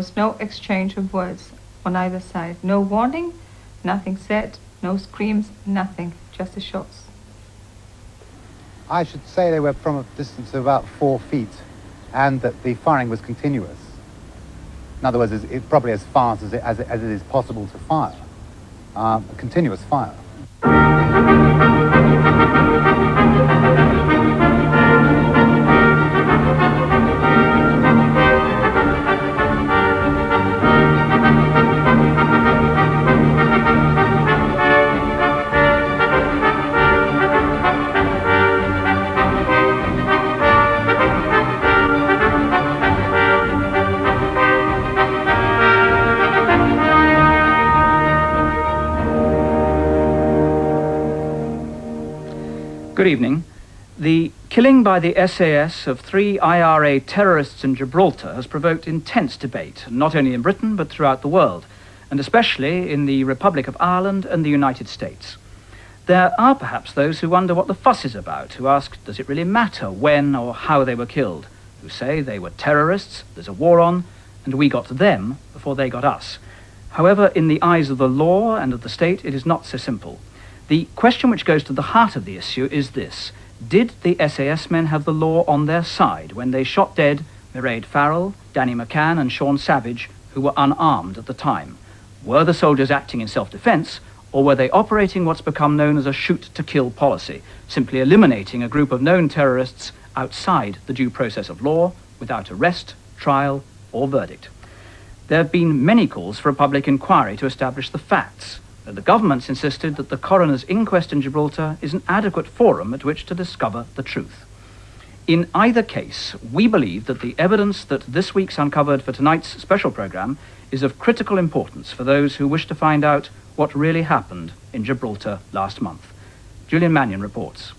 was no exchange of words on either side. No warning, nothing said, no screams, nothing, just the shots. I should say they were from a distance of about 4 feet, and that the firing was continuous. In other words, it's probably as fast as it is possible to fire. A continuous fire. Good evening. The killing by the SAS of 3 IRA terrorists in Gibraltar has provoked intense debate, not only in Britain but throughout the world, and especially in the Republic of Ireland and the United States. There are perhaps those who wonder what the fuss is about, who ask, does it really matter when or how they were killed, who say they were terrorists, there's a war on, and we got them before they got us. However, in the eyes of the law and of the state, it is not so simple. The question which goes to the heart of the issue is this: did the SAS men have the law on their side when they shot dead Mairead Farrell, Danny McCann and Sean Savage, who were unarmed at the time? Were the soldiers acting in self-defense, or were they operating what's become known as a shoot-to-kill policy, simply eliminating a group of known terrorists outside the due process of law, without arrest, trial or verdict? There have been many calls for a public inquiry to establish the facts. The government's insisted that the coroner's inquest in Gibraltar is an adequate forum at which to discover the truth. In either case, we believe that the evidence that this week's uncovered for tonight's special programme is of critical importance for those who wish to find out what really happened in Gibraltar last month. Julian Mannion reports.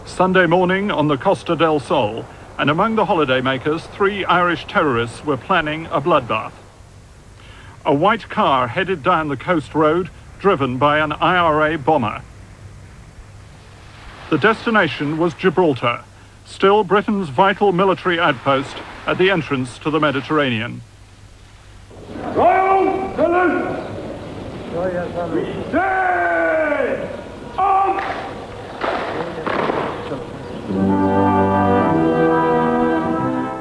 Sunday morning on the Costa del Sol, and among the holidaymakers, 3 Irish terrorists were planning a bloodbath. A white car headed down the coast road, driven by an IRA bomber. The destination was Gibraltar, still Britain's vital military outpost at the entrance to the Mediterranean. Royal salute! We say on!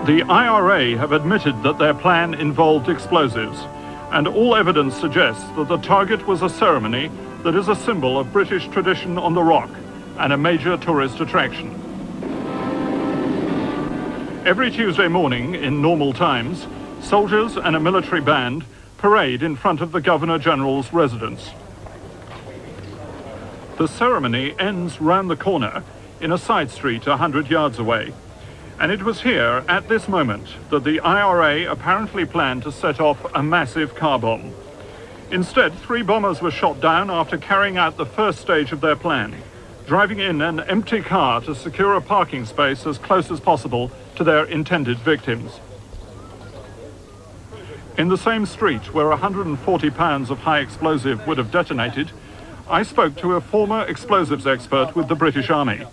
The IRA have admitted that their plan involved explosives, and all evidence suggests that the target was a ceremony that is a symbol of British tradition on the Rock and a major tourist attraction. Every Tuesday morning, in normal times, soldiers and a military band parade in front of the Governor-General's residence. The ceremony ends round the corner in a side street 100 yards away. And it was here, at this moment, that the IRA apparently planned to set off a massive car bomb. Instead, 3 bombers were shot down after carrying out the first stage of their plan, driving in an empty car to secure a parking space as close as possible to their intended victims. In the same street where 140 pounds of high explosive would have detonated, I spoke to a former explosives expert with the British Army.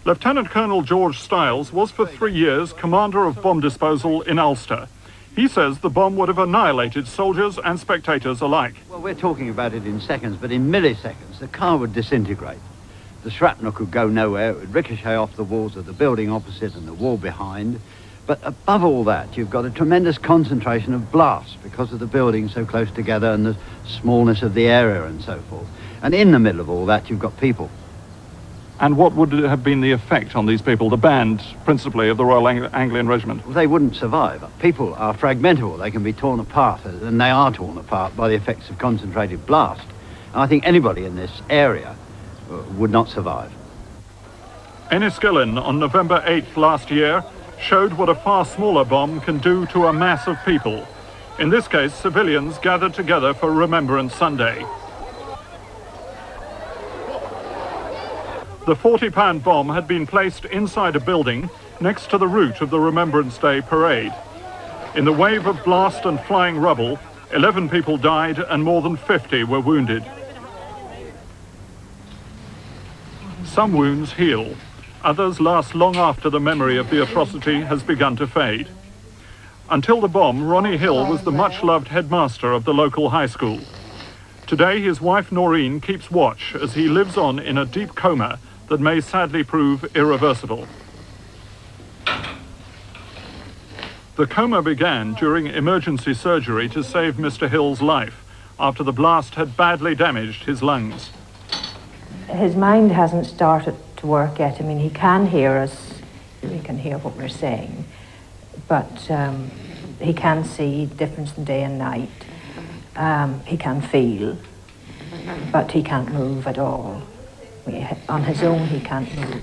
Lieutenant Colonel George Stiles was for 3 years commander of bomb disposal in Ulster. He says the bomb would have annihilated soldiers and spectators alike. Well, we're talking about it in seconds, but in milliseconds, the car would disintegrate. The shrapnel could go nowhere. It would ricochet off the walls of the building opposite and the wall behind. But above all that, you've got a tremendous concentration of blast because of the buildings so close together and the smallness of the area and so forth. And in the middle of all that, you've got people. And what would have been the effect on these people, the band, principally, of the Royal Anglian Regiment? Well, they wouldn't survive. People are fragmentable. They can be torn apart, and they are torn apart by the effects of concentrated blast. And I think anybody in this area would not survive. Enniskillen, on November 8th last year, showed what a far smaller bomb can do to a mass of people. In this case, civilians gathered together for Remembrance Sunday. The 40-pound bomb had been placed inside a building next to the route of the Remembrance Day parade. In the wave of blast and flying rubble, 11 people died and more than 50 were wounded. Some wounds heal. Others last long after the memory of the atrocity has begun to fade. Until the bomb, Ronnie Hill was the much-loved headmaster of the local high school. Today, his wife Noreen keeps watch as he lives on in a deep coma that may sadly prove irreversible. The coma began during emergency surgery to save Mr. Hill's life after the blast had badly damaged his lungs. His mind hasn't started to work yet. I mean, he can hear us, he can hear what we're saying, but he can see the difference in day and night. He can feel, but he can't move at all. On his own, he can't move.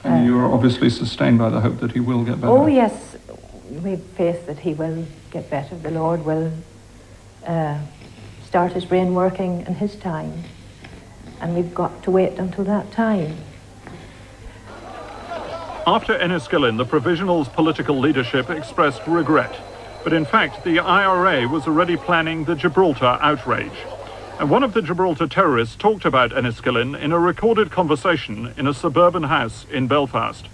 And you're obviously sustained by the hope that he will get better. Oh, yes. We have faith that he will get better. The Lord will start his brain working in his time. And we've got to wait until that time. After Enniskillen, the Provisional's political leadership expressed regret. But in fact, the IRA was already planning the Gibraltar outrage. And one of the Gibraltar terrorists talked about Enniskillen in a recorded conversation in a suburban house in Belfast.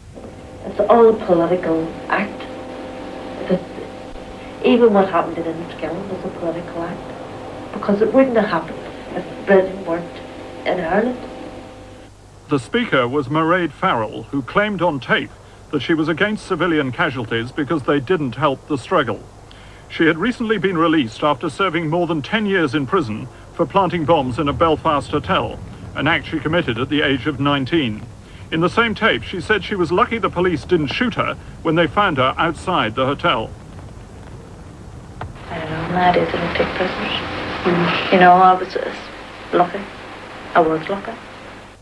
It's all a political act. Even what happened in Enniskillen was a political act. Because it wouldn't have happened if Britain weren't in Ireland. The speaker was Mairead Farrell, who claimed on tape that she was against civilian casualties because they didn't help the struggle. She had recently been released after serving more than 10 years in prison for planting bombs in a Belfast hotel, an act she committed at the age of 19. In the same tape, she said she was lucky the police didn't shoot her when they found her outside the hotel. I don't know, nowadays they don't take prisoners. You know, I was lucky. I was lucky.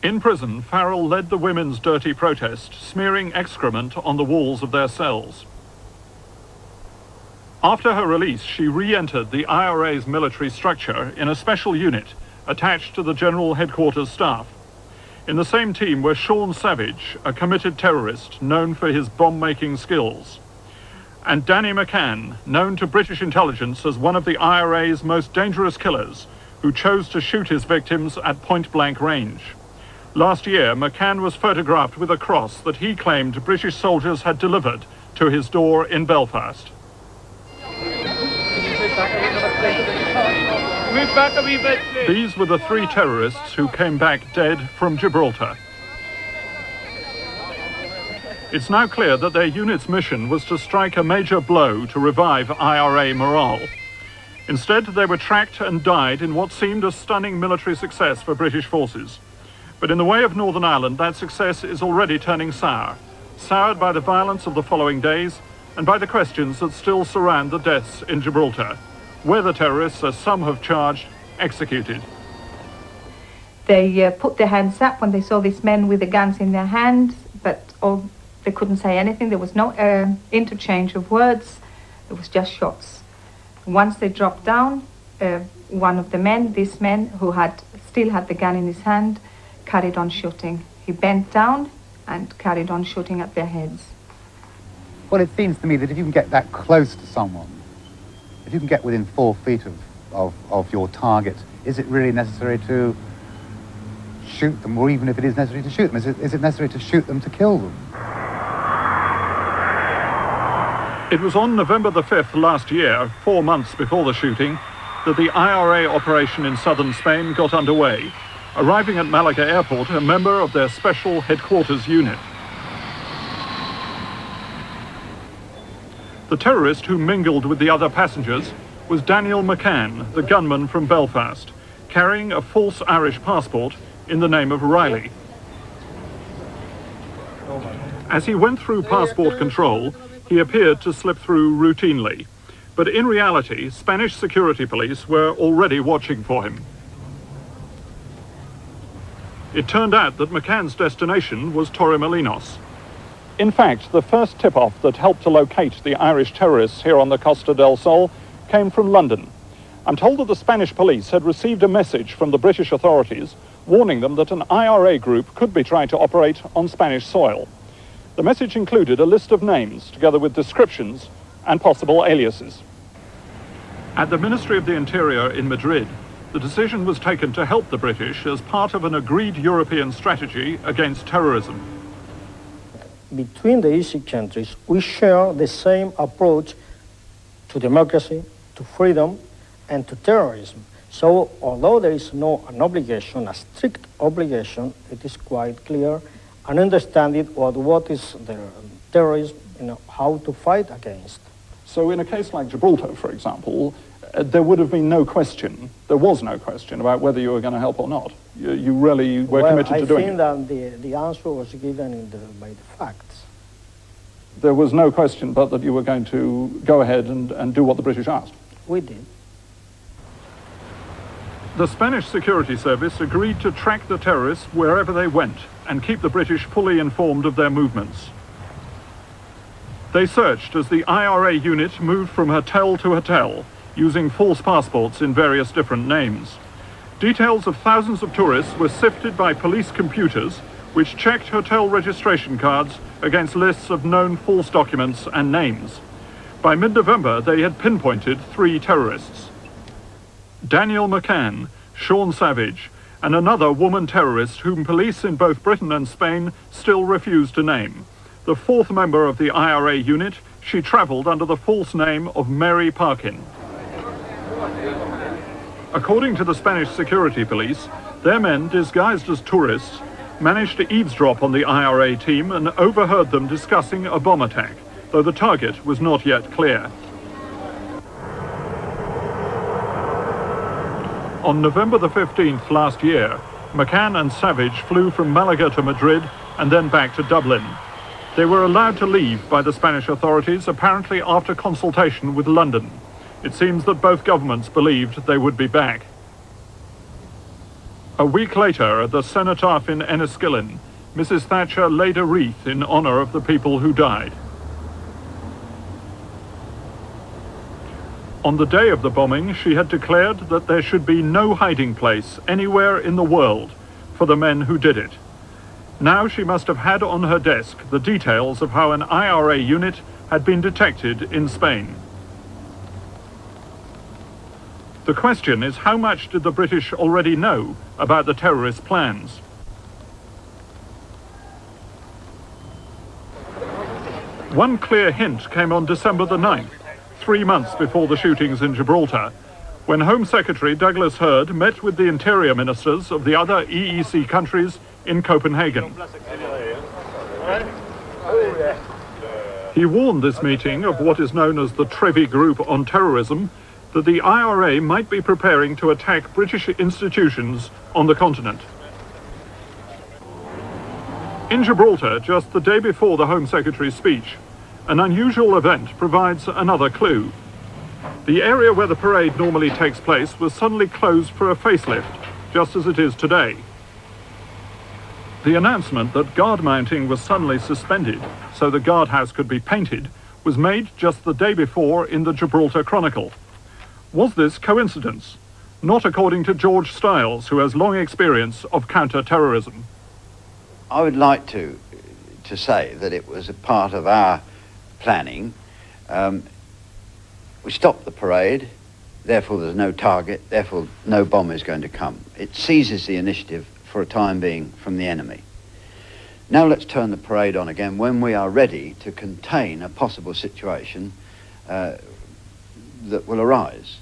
In prison, Farrell led the women's dirty protest, smearing excrement on the walls of their cells. After her release, she re-entered the IRA's military structure in a special unit attached to the General Headquarters staff. In the same team were Sean Savage, a committed terrorist known for his bomb-making skills, and Danny McCann, known to British intelligence as one of the IRA's most dangerous killers, who chose to shoot his victims at point-blank range. Last year, McCann was photographed with a cross that he claimed British soldiers had delivered to his door in Belfast. These were the 3 terrorists who came back dead from Gibraltar. It's now clear that their unit's mission was to strike a major blow to revive IRA morale. Instead, they were tracked and died in what seemed a stunning military success for British forces. But in the way of Northern Ireland, that success is already turning sour, soured by the violence of the following days and by the questions that still surround the deaths in Gibraltar. Were the terrorists, as some have charged, executed? They put their hands up when they saw these men with the guns in their hands, but they couldn't say anything. There was no interchange of words. It was just shots. Once they dropped down, one of the men, this man who still had the gun in his hand, carried on shooting. He bent down and carried on shooting at their heads. Well, it seems to me that if you can get that close to someone, if you can get within 4 feet of your target, is it really necessary to shoot them? Or even if it is necessary to shoot them, is it necessary to shoot them to kill them? It was on November the 5th last year, 4 months before the shooting, that the IRA operation in southern Spain got underway, arriving at Malaga Airport a member of their special headquarters unit. The terrorist who mingled with the other passengers was Daniel McCann, the gunman from Belfast, carrying a false Irish passport in the name of Riley. As he went through passport control, he appeared to slip through routinely, but in reality, Spanish security police were already watching for him. It turned out that McCann's destination was Torremolinos. In fact, the first tip-off that helped to locate the Irish terrorists here on the Costa del Sol came from London. I'm told that the Spanish police had received a message from the British authorities warning them that an IRA group could be trying to operate on Spanish soil. The message included a list of names, together with descriptions and possible aliases. At the Ministry of the Interior in Madrid, The decision was taken to help the British as part of an agreed European strategy against terrorism. Between the EC countries, we share the same approach to democracy, to freedom, and to terrorism. So, although there is an obligation, a strict obligation, it is quite clear and understanding what is the terrorism, how to fight against. So in a case like Gibraltar, for example, there would have been no question, there was no question about whether you were going to help or not. You really were committed to doing it. I think that the answer was given by the facts. There was no question but that you were going to go ahead and do what the British asked. We did. The Spanish security service agreed to track the terrorists wherever they went and keep the British fully informed of their movements. They searched as the IRA unit moved from hotel to hotel, using false passports in various different names. Details of thousands of tourists were sifted by police computers, which checked hotel registration cards against lists of known false documents and names. By mid-November, they had pinpointed 3 terrorists: Daniel McCann, Sean Savage, and another woman terrorist whom police in both Britain and Spain still refuse to name. The 4th member of the IRA unit, she travelled under the false name of Mary Parkin. According to the Spanish security police, their men, disguised as tourists, managed to eavesdrop on the IRA team and overheard them discussing a bomb attack, though the target was not yet clear. On November the 15th last year, McCann and Savage flew from Malaga to Madrid and then back to Dublin. They were allowed to leave by the Spanish authorities, apparently after consultation with London. It seems that both governments believed they would be back. A week later, at the cenotaph in Enniskillen, Mrs. Thatcher laid a wreath in honour of the people who died. On the day of the bombing, she had declared that there should be no hiding place anywhere in the world for the men who did it. Now she must have had on her desk the details of how an IRA unit had been detected in Spain. The question is, how much did the British already know about the terrorist plans? One clear hint came on December the 9th, 3 months before the shootings in Gibraltar, when Home Secretary Douglas Hurd met with the interior ministers of the other EEC countries in Copenhagen. He warned this meeting of what is known as the Trevi Group on Terrorism, that the IRA might be preparing to attack British institutions on the continent. In Gibraltar, just the day before the Home Secretary's speech, an unusual event provides another clue. The area where the parade normally takes place was suddenly closed for a facelift, just as it is today. The announcement that guard mounting was suddenly suspended so the guardhouse could be painted was made just the day before in the Gibraltar Chronicle. Was this coincidence? Not according to George Stiles, who has long experience of counter-terrorism. I would like to say that it was a part of our planning. We stopped the parade, therefore there's no target, therefore no bomb is going to come. It seizes the initiative for a time being from the enemy. Now let's turn the parade on again when we are ready to contain a possible situation that will arise.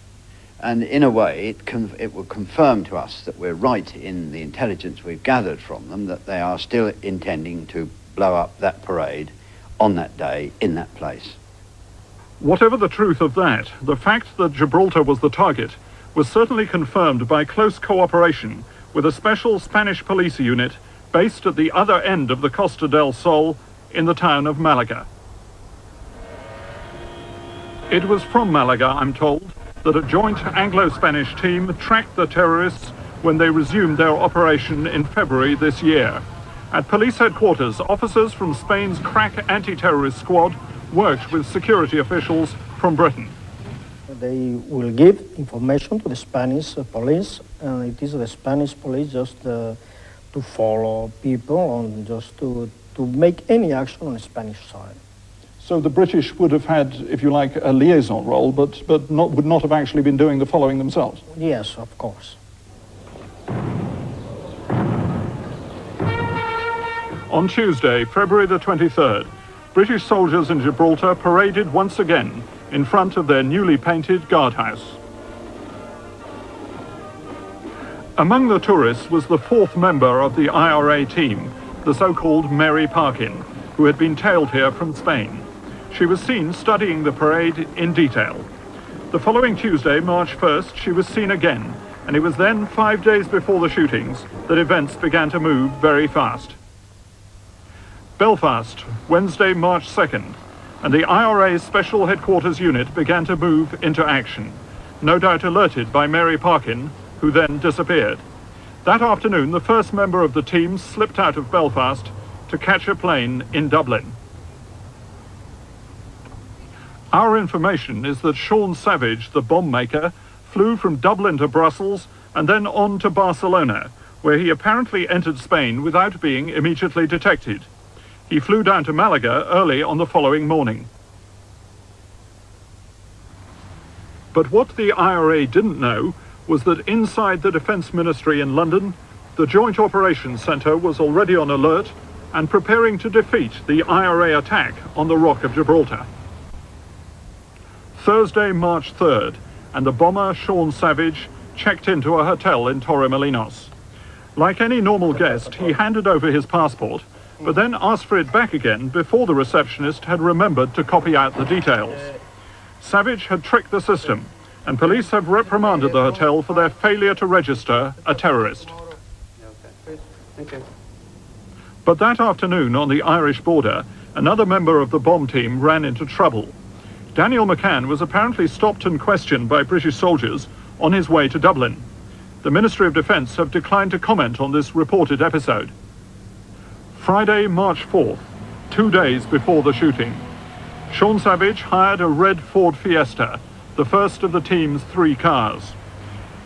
And in a way, it will confirm to us that we're right in the intelligence we've gathered from them, that they are still intending to blow up that parade on that day, in that place. Whatever the truth of that, the fact that Gibraltar was the target was certainly confirmed by close cooperation with a special Spanish police unit based at the other end of the Costa del Sol in the town of Malaga. It was from Malaga, I'm told, that a joint Anglo-Spanish team tracked the terrorists when they resumed their operation in February this year. At police headquarters, officers from Spain's crack anti-terrorist squad worked with security officials from Britain. They will give information to the Spanish police, and it is the Spanish police just to follow people and just to make any action on the Spanish side. So the British would have had, if you like, a liaison role, but would not have actually been doing the following themselves? Yes, of course. On Tuesday, February the 23rd, British soldiers in Gibraltar paraded once again in front of their newly painted guardhouse. Among the tourists was the fourth member of the IRA team, the so-called Mary Parkin, who had been tailed here from Spain. She was seen studying the parade in detail. The following Tuesday, March 1st, she was seen again, and it was then 5 days before the shootings that events began to move very fast. Belfast, Wednesday, March 2nd, and the IRA's Special Headquarters Unit began to move into action, no doubt alerted by Mary Parkin, who then disappeared. That afternoon, the first member of the team slipped out of Belfast to catch a plane in Dublin. Our information is that Sean Savage, the bomb maker, flew from Dublin to Brussels and then on to Barcelona, where he apparently entered Spain without being immediately detected. He flew down to Malaga early on the following morning. But what the IRA didn't know was that inside the Defence Ministry in London, the Joint Operations Centre was already on alert and preparing to defeat the IRA attack on the Rock of Gibraltar. Thursday, March 3rd, and the bomber Sean Savage checked into a hotel in Torremolinos. Like any normal guest, he handed over his passport, but then asked for it back again before the receptionist had remembered to copy out the details. Savage had tricked the system, and police have reprimanded the hotel for their failure to register a terrorist. But that afternoon on the Irish border, another member of the bomb team ran into trouble. Daniel McCann was apparently stopped and questioned by British soldiers on his way to Dublin. The Ministry of Defence have declined to comment on this reported episode. Friday, March 4th, 2 days before the shooting, Sean Savage hired a red Ford Fiesta, the first of the team's 3 cars.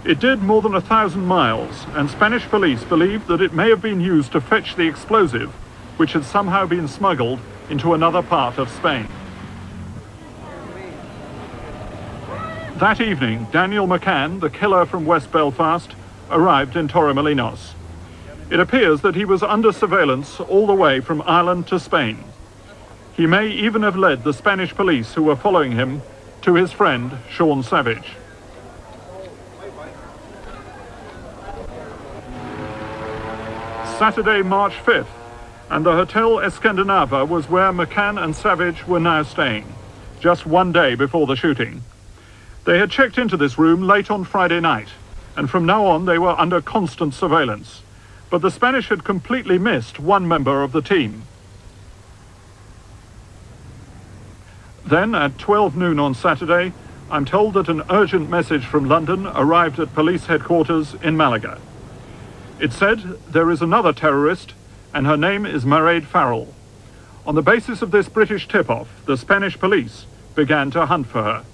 It did more than 1,000 miles, and Spanish police believe that it may have been used to fetch the explosive, which had somehow been smuggled into another part of Spain. That evening, Daniel McCann, the killer from West Belfast, arrived in Torremolinos. It appears that he was under surveillance all the way from Ireland to Spain. He may even have led the Spanish police who were following him to his friend, Sean Savage. Saturday, March 5th, and the Hotel Escandinava was where McCann and Savage were now staying, just 1 day before the shooting. They had checked into this room late on Friday night, and from now on they were under constant surveillance. But the Spanish had completely missed one member of the team. Then, at 12 noon on Saturday, I'm told that an urgent message from London arrived at police headquarters in Malaga. It said there is another terrorist, and her name is Mairead Farrell. On the basis of this British tip-off, the Spanish police began to hunt for her.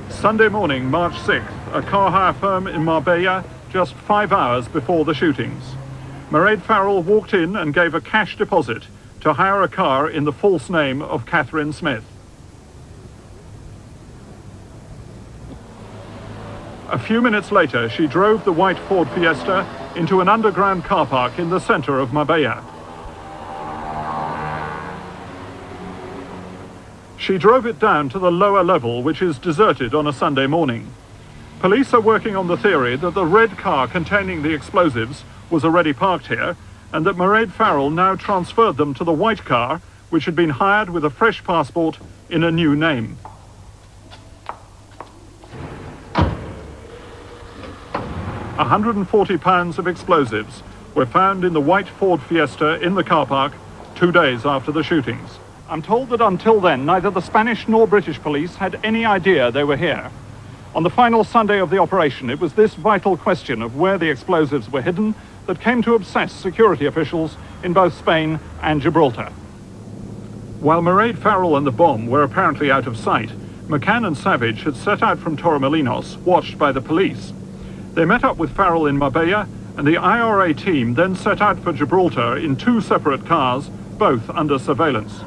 Sunday morning, March 6th, a car hire firm in Marbella, just 5 hours before the shootings. Mairead Farrell walked in and gave a cash deposit to hire a car in the false name of Catherine Smith. A few minutes later, she drove the white Ford Fiesta into an underground car park in the center of Marbella. She drove it down to the lower level, which is deserted on a Sunday morning. Police are working on the theory that the red car containing the explosives was already parked here, and that Mairead Farrell now transferred them to the white car, which had been hired with a fresh passport in a new name. £140 of explosives were found in the white Ford Fiesta in the car park 2 days after the shootings. I'm told that until then, neither the Spanish nor British police had any idea they were here. On the final Sunday of the operation, it was this vital question of where the explosives were hidden that came to obsess security officials in both Spain and Gibraltar. While Mairead Farrell and the bomb were apparently out of sight, McCann and Savage had set out from Torremolinos, watched by the police. They met up with Farrell in Marbella, and the IRA team then set out for Gibraltar in 2 separate cars, both under surveillance.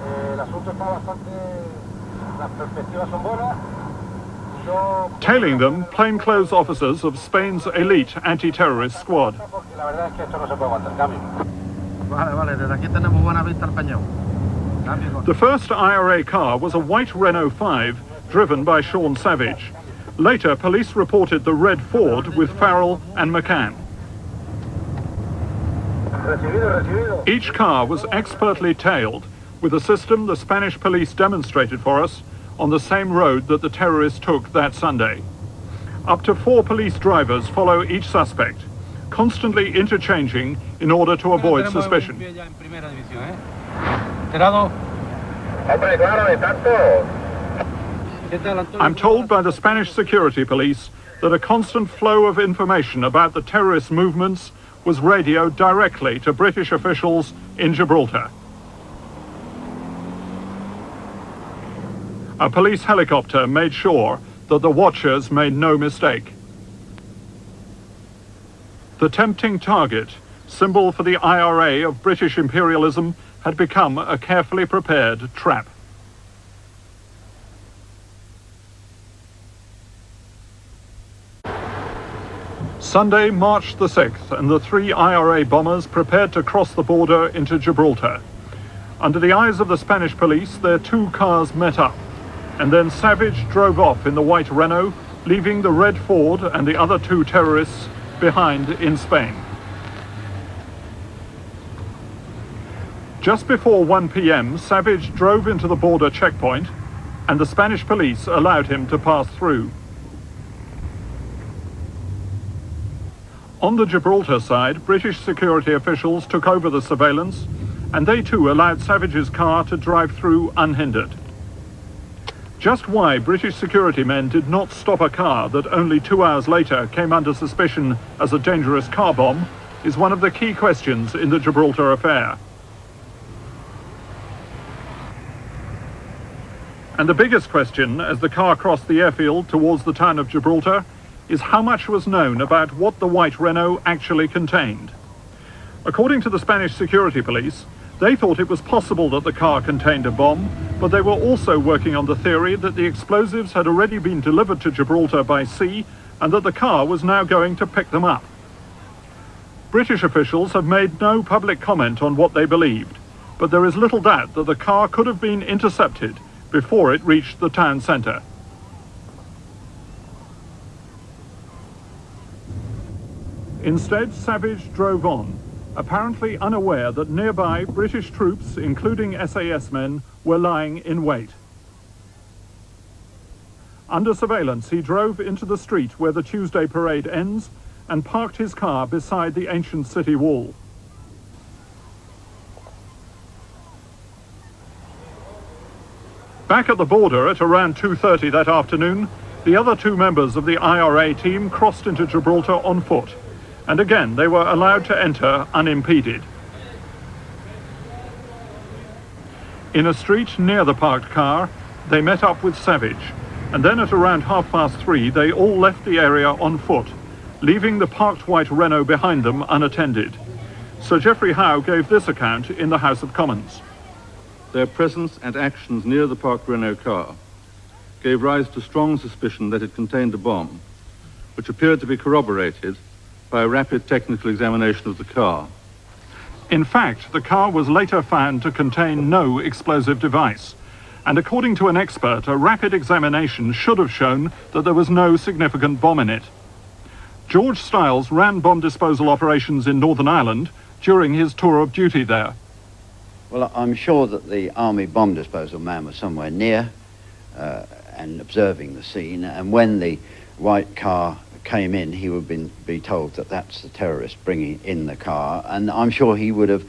Tailing them, plainclothes officers of Spain's elite anti-terrorist squad. The first IRA car was a white Renault 5 driven by Sean Savage. Later, police reported the red Ford with Farrell and McCann. Each car was expertly tailed with a system the Spanish police demonstrated for us on the same road that the terrorists took that Sunday. Up to 4 police drivers follow each suspect, constantly interchanging in order to avoid suspicion. I'm told by the Spanish security police that a constant flow of information about the terrorist movements was radioed directly to British officials in Gibraltar. A police helicopter made sure that the watchers made no mistake. The tempting target, symbol for the IRA of British imperialism, had become a carefully prepared trap. Sunday, March the 6th, and the 3 IRA bombers prepared to cross the border into Gibraltar. Under the eyes of the Spanish police, their 2 cars met up, and then Savage drove off in the white Renault, leaving the red Ford and the other 2 terrorists behind in Spain. Just before 1 p.m, Savage drove into the border checkpoint, and the Spanish police allowed him to pass through. On the Gibraltar side, British security officials took over the surveillance, and they too allowed Savage's car to drive through unhindered. Just why British security men did not stop a car that only 2 hours later came under suspicion as a dangerous car bomb is one of the key questions in the Gibraltar affair. And the biggest question as the car crossed the airfield towards the town of Gibraltar is how much was known about what the white Renault actually contained. According to the Spanish security police, they thought it was possible that the car contained a bomb, but they were also working on the theory that the explosives had already been delivered to Gibraltar by sea and that the car was now going to pick them up. British officials have made no public comment on what they believed, but there is little doubt that the car could have been intercepted before it reached the town centre. Instead, Savage drove on, apparently unaware that nearby British troops, including SAS men, were lying in wait. Under surveillance, he drove into the street where the Tuesday parade ends and parked his car beside the ancient city wall. Back at the border at around 2:30 that afternoon, the other 2 members of the IRA team crossed into Gibraltar on foot, and again they were allowed to enter unimpeded. In a street near the parked car, they met up with Savage, and then at around 3:30 they all left the area on foot, leaving the parked white Renault behind them unattended. Sir Geoffrey Howe gave this account in the House of Commons. Their presence and actions near the parked Renault car gave rise to strong suspicion that it contained a bomb, which appeared to be corroborated by a rapid technical examination of the car. In fact, the car was later found to contain no explosive device, and according to an expert, a rapid examination should have shown that there was no significant bomb in it. George Stiles ran bomb disposal operations in Northern Ireland during his tour of duty there. Well, I'm sure that the army bomb disposal man was somewhere near and observing the scene, and when the white car came in, he would be told that that's the terrorist bringing in the car, and I'm sure he would have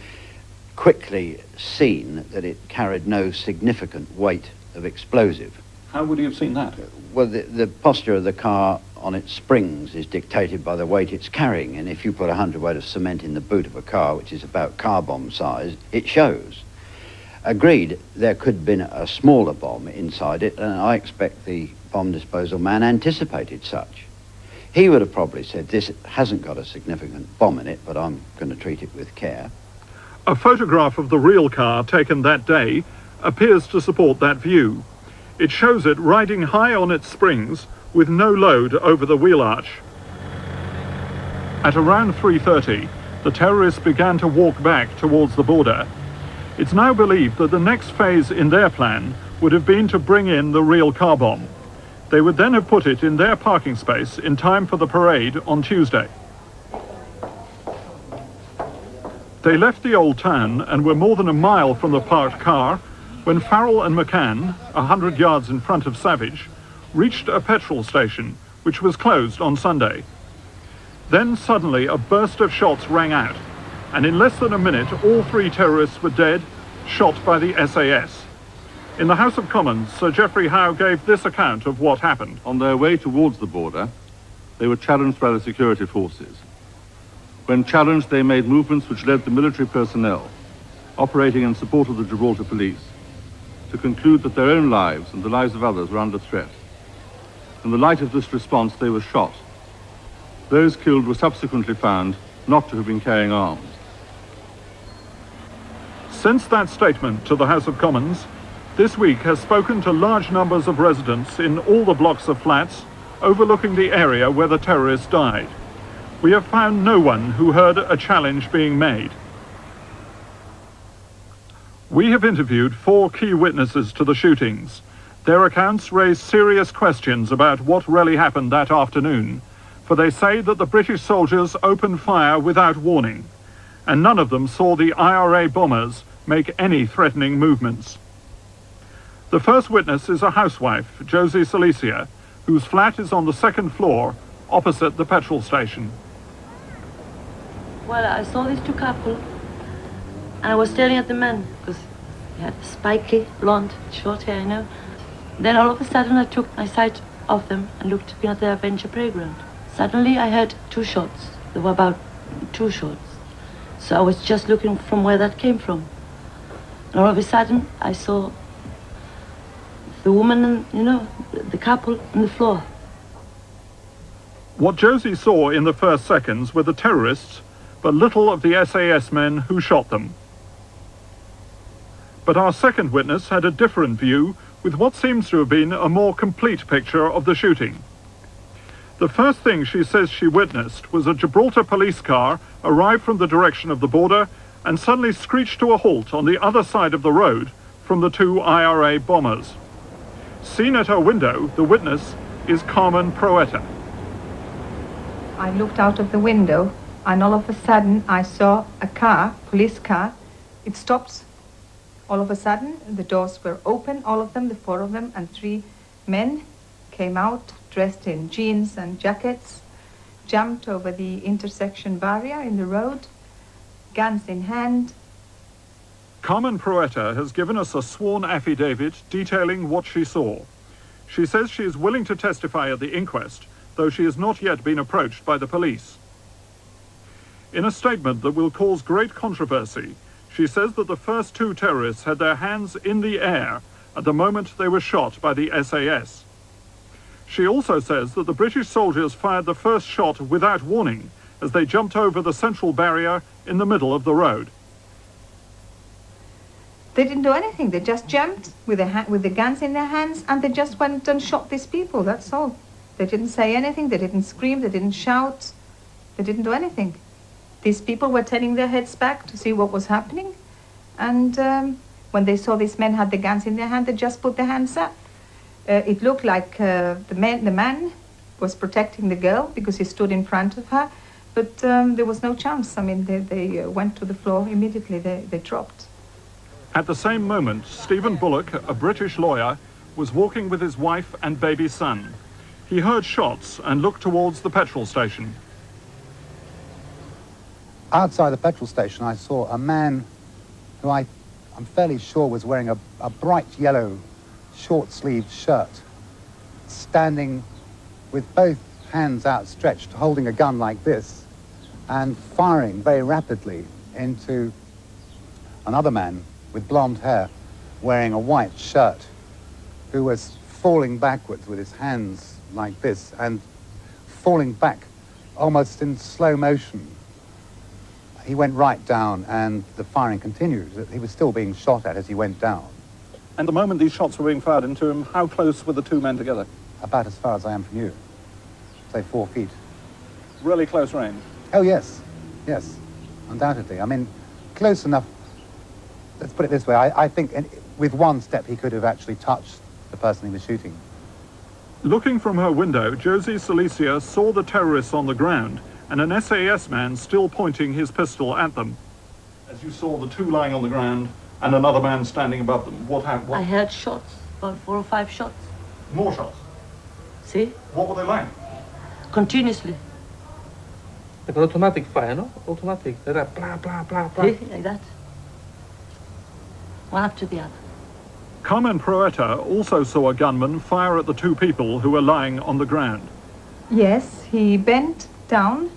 quickly seen that it carried no significant weight of explosive. How would he have seen that? Well, the posture of the car on its springs is dictated by the weight it's carrying, and if you put 100 weight of cement in the boot of a car, which is about car bomb size, it shows. Agreed, there could have been a smaller bomb inside it, and I expect the bomb disposal man anticipated such. He would have probably said, this hasn't got a significant bomb in it, but I'm going to treat it with care. A photograph of the real car taken that day appears to support that view. It shows it riding high on its springs with no load over the wheel arch. At around 3:30, the terrorists began to walk back towards the border. It's now believed that the next phase in their plan would have been to bring in the real car bomb. They would then have put it in their parking space in time for the parade on Tuesday. They left the old town and were more than a mile from the parked car when Farrell and McCann, 100 yards in front of Savage, reached a petrol station which was closed on Sunday. Then suddenly a burst of shots rang out, and in less than a minute all three terrorists were dead, shot by the SAS. In the House of Commons, Sir Geoffrey Howe gave this account of what happened. On their way towards the border, they were challenged by the security forces. When challenged, they made movements which led the military personnel, operating in support of the Gibraltar police, to conclude that their own lives and the lives of others were under threat. In the light of this response, they were shot. Those killed were subsequently found not to have been carrying arms. Since that statement to the House of Commons, this week has spoken to large numbers of residents in all the blocks of flats overlooking the area where the terrorists died. We have found no one who heard a challenge being made. We have interviewed 4 key witnesses to the shootings. Their accounts raise serious questions about what really happened that afternoon, for they say that the British soldiers opened fire without warning, and none of them saw the IRA bombers make any threatening movements. The first witness is a housewife, Josie Salicia, whose flat is on the 2nd floor, opposite the petrol station. Well, I saw these two couples, and I was staring at the man, because he had spiky, blonde, short hair, you know. Then all of a sudden I took my sight off them and looked at their adventure playground. Suddenly I heard 2 shots. There were about 2 shots. So I was just looking from where that came from. And all of a sudden I saw the woman and, you know, the couple on the floor. What Josie saw in the first seconds were the terrorists, but little of the SAS men who shot them. But our second witness had a different view with what seems to have been a more complete picture of the shooting. The first thing she says she witnessed was a Gibraltar police car arrive from the direction of the border and suddenly screech to a halt on the other side of the road from the 2 IRA bombers. Seen at her window, the witness is Carmen Proetta. I looked out of the window and all of a sudden I saw a car, police car. It stopped. All of a sudden the doors were open, all of them, the 4 of them, and 3 men came out dressed in jeans and jackets, jumped over the intersection barrier in the road, guns in hand. Carmen Proetta has given us a sworn affidavit detailing what she saw. She says she is willing to testify at the inquest, though she has not yet been approached by the police. In a statement that will cause great controversy, she says that the first 2 terrorists had their hands in the air at the moment they were shot by the SAS. She also says that the British soldiers fired the first shot without warning as they jumped over the central barrier in the middle of the road. They didn't do anything. They just jumped with the guns in their hands and they just went and shot these people, that's all. They didn't say anything, they didn't scream, they didn't shout, they didn't do anything. These people were turning their heads back to see what was happening, and when they saw these men had the guns in their hand, they just put their hands up. It looked like the man was protecting the girl because he stood in front of her, but there was no chance. I mean, they went to the floor immediately, they dropped. At the same moment, Stephen Bullock, a British lawyer, was walking with his wife and baby son. He heard shots and looked towards the petrol station. Outside the petrol station, I saw a man who I'm fairly sure was wearing a bright yellow short-sleeved shirt, standing with both hands outstretched, holding a gun like this, and firing very rapidly into another man with blonde hair, wearing a white shirt, who was falling backwards with his hands like this, and falling back almost in slow motion. He went right down, and the firing continued. He was still being shot at as he went down. And the moment these shots were being fired into him, how close were the 2 men together? About as far as I am from you. Say 4 feet. Really close range? Oh, yes. Yes. undoubtedly. I mean, close enough. Let's put it this way. I think with one step he could have actually touched the person he was shooting. Looking from her window, Josie Silesia saw the terrorists on the ground and an SAS man still pointing his pistol at them. As you saw the two lying on the ground and another man standing above them, what happened? I heard shots, about 4 or 5 shots. More shots? See? What were they like? Continuously. Like an automatic fire, no? Automatic. Like that, blah, blah, blah, blah. See? Like that. One after the other. Carmen Proetta also saw a gunman fire at the two people who were lying on the ground. Yes, he bent down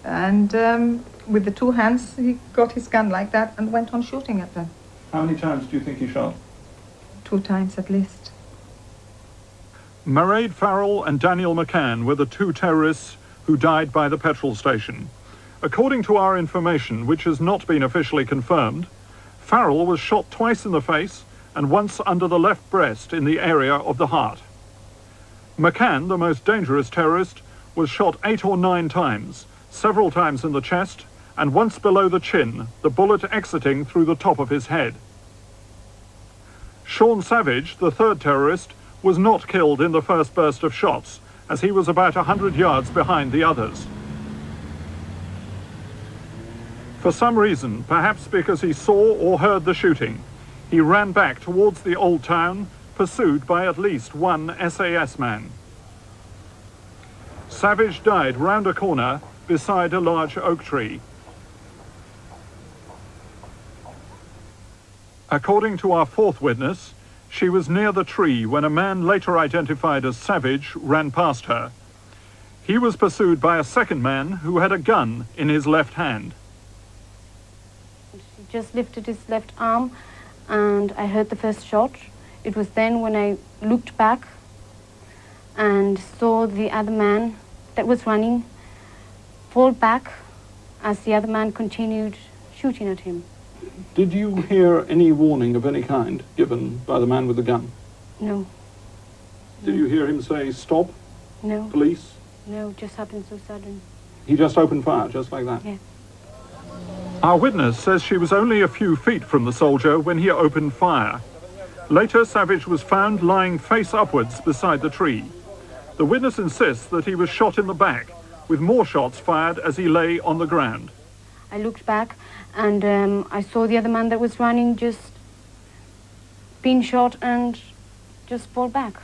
and with the two hands he got his gun like that and went on shooting at them. How many times do you think he shot? 2 times at least. Mairead Farrell and Daniel McCann were the 2 terrorists who died by the petrol station. According to our information, which has not been officially confirmed, Farrell was shot twice in the face and once under the left breast in the area of the heart. McCann, the most dangerous terrorist, was shot 8 or 9 times, several times in the chest and once below the chin, the bullet exiting through the top of his head. Sean Savage, the 3rd terrorist, was not killed in the first burst of shots, as he was about 100 yards behind the others. For some reason, perhaps because he saw or heard the shooting, he ran back towards the old town, pursued by at least 1 SAS man. Savage died round a corner beside a large oak tree. According to our 4th witness, she was near the tree when a man later identified as Savage ran past her. He was pursued by a 2nd man who had a gun in his left hand. He just lifted his left arm and I heard the first shot. It was then when I looked back and saw the other man that was running fall back as the other man continued shooting at him. Did you hear any warning of any kind given by the man with the gun? No. Did you hear him say, stop? No. Police? No, it just happened so sudden. He just opened fire, just like that? Yeah. Our witness says she was only a few feet from the soldier when he opened fire. Later, Savage was found lying face upwards beside the tree. The witness insists that he was shot in the back, with more shots fired as he lay on the ground. I looked back and I saw the other man that was running just being shot and just fall back.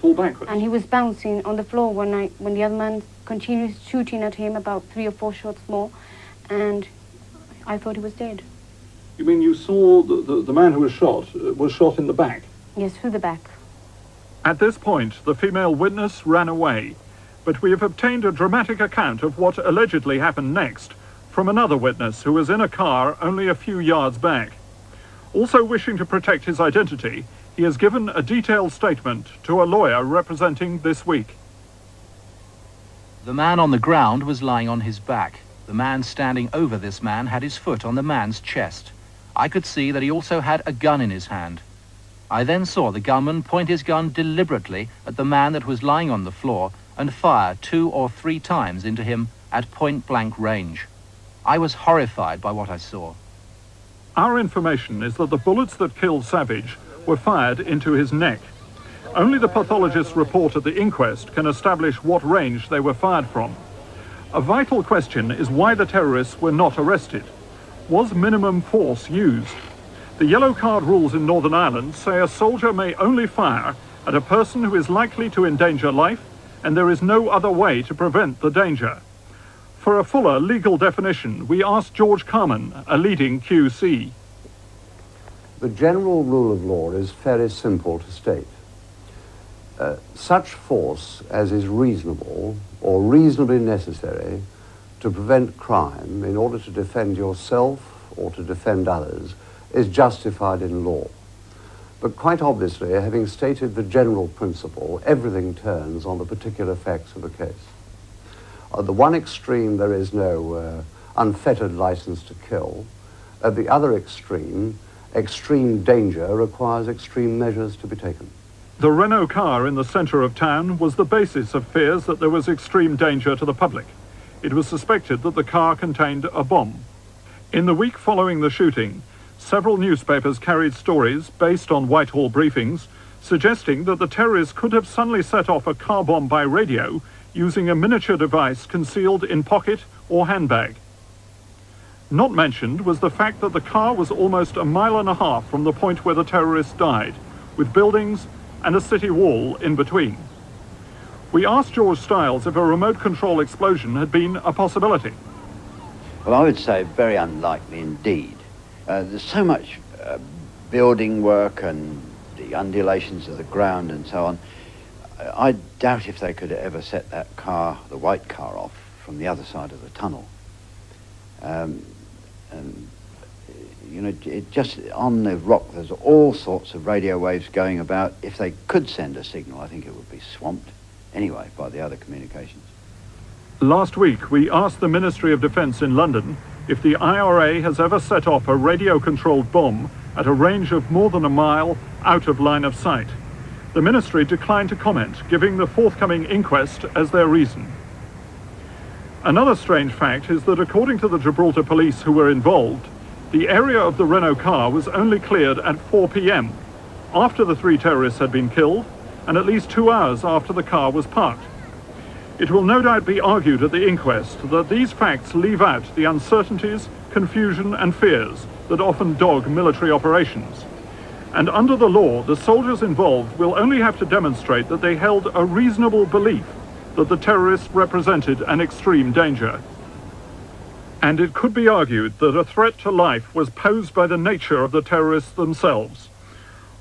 Fall backwards? And he was bouncing on the floor when the other man continued shooting at him, about 3 or 4 shots more, and I thought he was dead. You mean you saw the man who was shot in the back? Yes, through the back. At this point, the female witness ran away, but we have obtained a dramatic account of what allegedly happened next from another witness who was in a car only a few yards back. Also wishing to protect his identity, he has given a detailed statement to a lawyer representing This Week. The man on the ground was lying on his back. The man standing over this man had his foot on the man's chest. I could see that he also had a gun in his hand. I then saw the gunman point his gun deliberately at the man that was lying on the floor and fire 2 or 3 times into him at point-blank range. I was horrified by what I saw. Our information is that the bullets that killed Savage were fired into his neck. Only the pathologist's report at the inquest can establish what range they were fired from. A vital question is why the terrorists were not arrested. Was minimum force used? The yellow card rules in Northern Ireland say a soldier may only fire at a person who is likely to endanger life, and there is no other way to prevent the danger. For a fuller legal definition, we asked George Carman, a leading QC. The general rule of law is very simple to state. Such force as is reasonable or reasonably necessary to prevent crime in order to defend yourself or to defend others is justified in law. But quite obviously, having stated the general principle, everything turns on the particular facts of the case. At the one extreme, there is no unfettered license to kill. At the other extreme, extreme danger requires extreme measures to be taken. The Renault car in the centre of town was the basis of fears that there was extreme danger to the public. It was suspected that the car contained a bomb. In the week following the shooting, several newspapers carried stories based on Whitehall briefings suggesting that the terrorists could have suddenly set off a car bomb by radio using a miniature device concealed in pocket or handbag. Not mentioned was the fact that the car was almost 1.5 miles from the point where the terrorists died, with buildings and a city wall in between. We asked George Stiles if a remote control explosion had been a possibility. Well, I would say very unlikely indeed. There's so much building work and the undulations of the ground and so on. I doubt if they could ever set that car, the white car, off from the other side of the tunnel. And, you know, it just on the rock there's all sorts of radio waves going about. If they could send a signal, I think it would be swamped anyway by the other communications. Last week we asked the Ministry of Defence in London if the IRA has ever set off a radio-controlled bomb at a range of more than 1 mile out of line of sight. The Ministry declined to comment, giving the forthcoming inquest as their reason. Another strange fact is that according to the Gibraltar police who were involved, the area of the Renault car was only cleared at 4 p.m, after the 3 terrorists had been killed, and at least 2 hours after the car was parked. It will no doubt be argued at the inquest that these facts leave out the uncertainties, confusion and fears that often dog military operations. And under the law, the soldiers involved will only have to demonstrate that they held a reasonable belief that the terrorists represented an extreme danger. And it could be argued that a threat to life was posed by the nature of the terrorists themselves.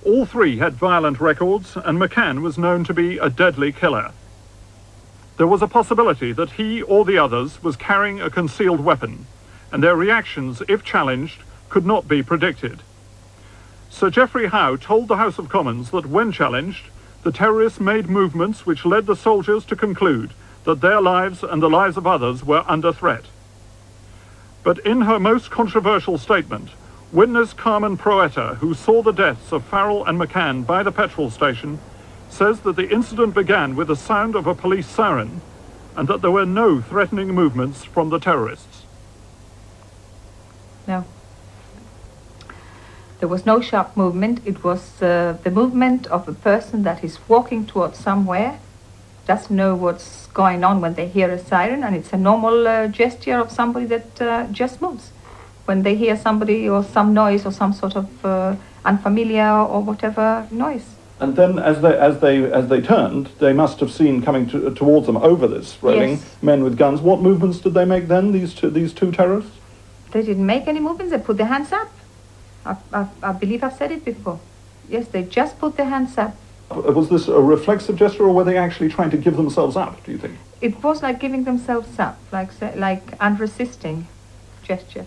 All 3 had violent records, and McCann was known to be a deadly killer. There was a possibility that he or the others was carrying a concealed weapon, and their reactions, if challenged, could not be predicted. Sir Geoffrey Howe told the House of Commons that when challenged, the terrorists made movements which led the soldiers to conclude that their lives and the lives of others were under threat. But in her most controversial statement, witness Carmen Proetta, who saw the deaths of Farrell and McCann by the petrol station, says that the incident began with the sound of a police siren and that there were no threatening movements from the terrorists. No. There was no sharp movement. It was the movement of a person that is walking towards somewhere, doesn't know what's going on when they hear a siren, and it's a normal gesture of somebody that just moves. When they hear somebody or some noise or some sort of unfamiliar or whatever noise. And then as they turned, they must have seen coming towards them over this railing, Yes. men with guns. What movements did they make then, these two terrorists? They didn't make any movements. They put their hands up. I believe I've said it before. Yes, they just put their hands up. Was this a reflexive gesture, or were they actually trying to give themselves up, do you think? It was like giving themselves up, like unresisting gesture.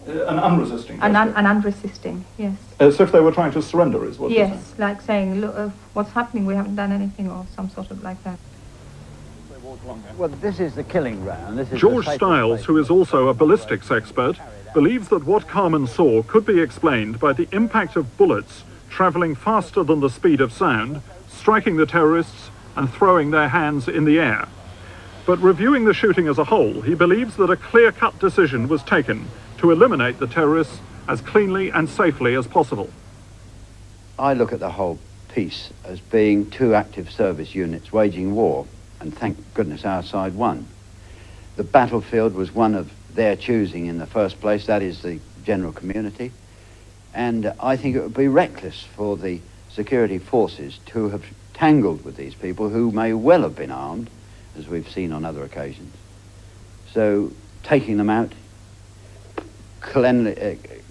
An unresisting gesture? An unresisting, yes. As if they were trying to surrender, is what you're saying? Yes, like saying, look, what's happening, we haven't done anything, or some sort of like that. Well, this is the killing ground. This is George Stiles, who is also a ballistics expert, believes that what Carmen saw could be explained by the impact of bullets travelling faster than the speed of sound, striking the terrorists and throwing their hands in the air. But reviewing the shooting as a whole, he believes that a clear-cut decision was taken to eliminate the terrorists as cleanly and safely as possible. I look at the whole piece as being 2 active service units waging war, and thank goodness our side won. The battlefield was one of their choosing in the first place, that is the general community, and I think it would be reckless for the security forces to have tangled with these people who may well have been armed, as we've seen on other occasions. So taking them out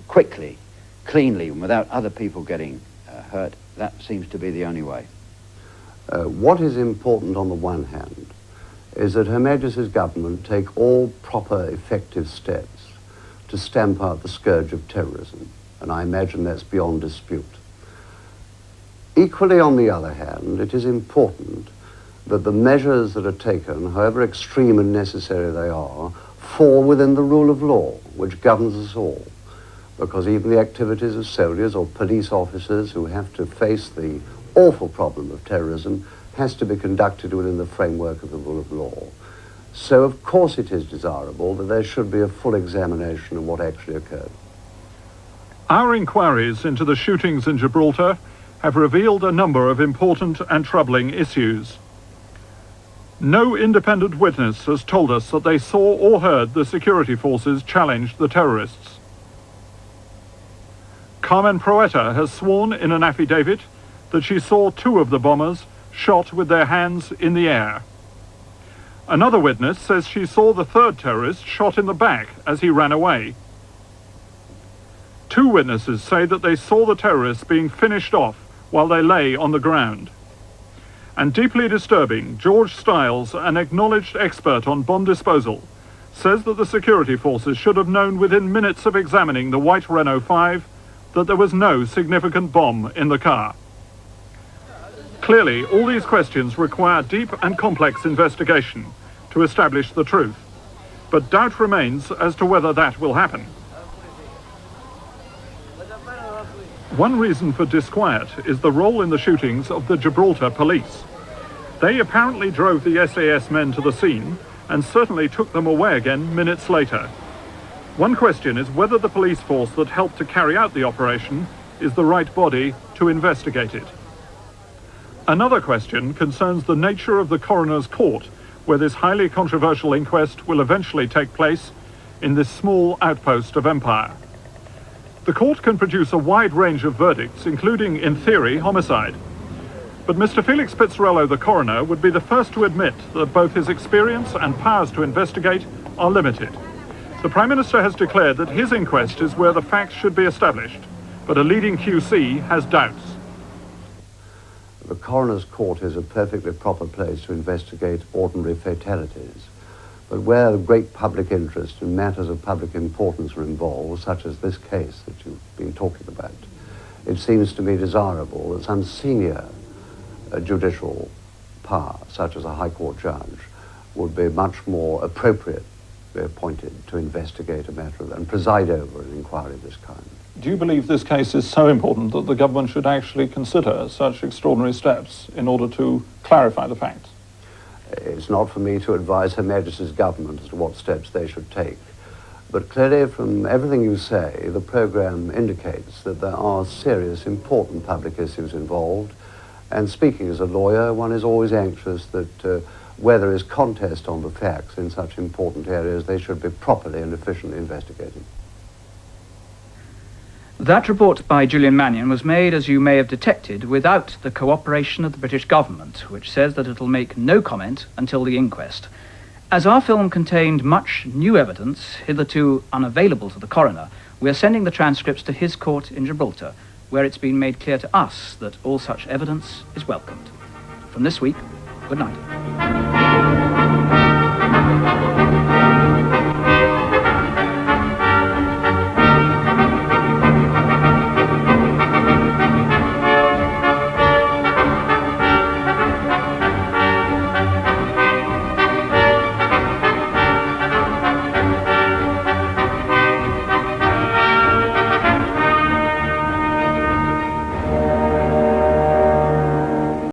quickly, cleanly, and without other people getting hurt, that seems to be the only way. What is important on the one hand is that Her Majesty's government take all proper effective steps to stamp out the scourge of terrorism, and I imagine that's beyond dispute. Equally, on the other hand, it is important that the measures that are taken, however extreme and necessary they are, fall within the rule of law, which governs us all. Because even the activities of soldiers or police officers who have to face the awful problem of terrorism has to be conducted within the framework of the rule of law. So of course it is desirable that there should be a full examination of what actually occurred. Our inquiries into the shootings in Gibraltar have revealed a number of important and troubling issues. No independent witness has told us that they saw or heard the security forces challenge the terrorists. Carmen Proeta has sworn in an affidavit that she saw 2 of the bombers shot with their hands in the air. Another witness says she saw the 3rd terrorist shot in the back as he ran away. 2 witnesses say that they saw the terrorists being finished off while they lay on the ground. And deeply disturbing, George Stiles, an acknowledged expert on bomb disposal, says that the security forces should have known within minutes of examining the white Renault 5 that there was no significant bomb in the car. Clearly, all these questions require deep and complex investigation to establish the truth, but doubt remains as to whether that will happen. One reason for disquiet is the role in the shootings of the Gibraltar police. They apparently drove the SAS men to the scene and certainly took them away again minutes later. One question is whether the police force that helped to carry out the operation is the right body to investigate it. Another question concerns the nature of the coroner's court, where this highly controversial inquest will eventually take place in this small outpost of empire. The court can produce a wide range of verdicts, including, in theory, homicide. But Mr. Felix Pizzarello, the coroner, would be the first to admit that both his experience and powers to investigate are limited. The Prime Minister has declared that his inquest is where the facts should be established, but a leading QC has doubts. The coroner's court is a perfectly proper place to investigate ordinary fatalities. But where great public interest and matters of public importance are involved, such as this case that you've been talking about, it seems to me desirable that some senior judicial power, such as a High Court judge, would be much more appropriately appointed to investigate a matter and preside over an inquiry of this kind. Do you believe this case is so important that the government should actually consider such extraordinary steps in order to clarify the facts? It's not for me to advise Her Majesty's government as to what steps they should take. But clearly from everything you say, the programme indicates that there are serious, important public issues involved. And speaking as a lawyer, one is always anxious that where there is contest on the facts in such important areas, they should be properly and efficiently investigated. That report by Julian Mannion was made, as you may have detected, without the cooperation of the British government, which says that it'll make no comment until the inquest. As our film contained much new evidence, hitherto unavailable to the coroner, we are sending the transcripts to his court in Gibraltar, where it's been made clear to us that all such evidence is welcomed. From This Week, good night.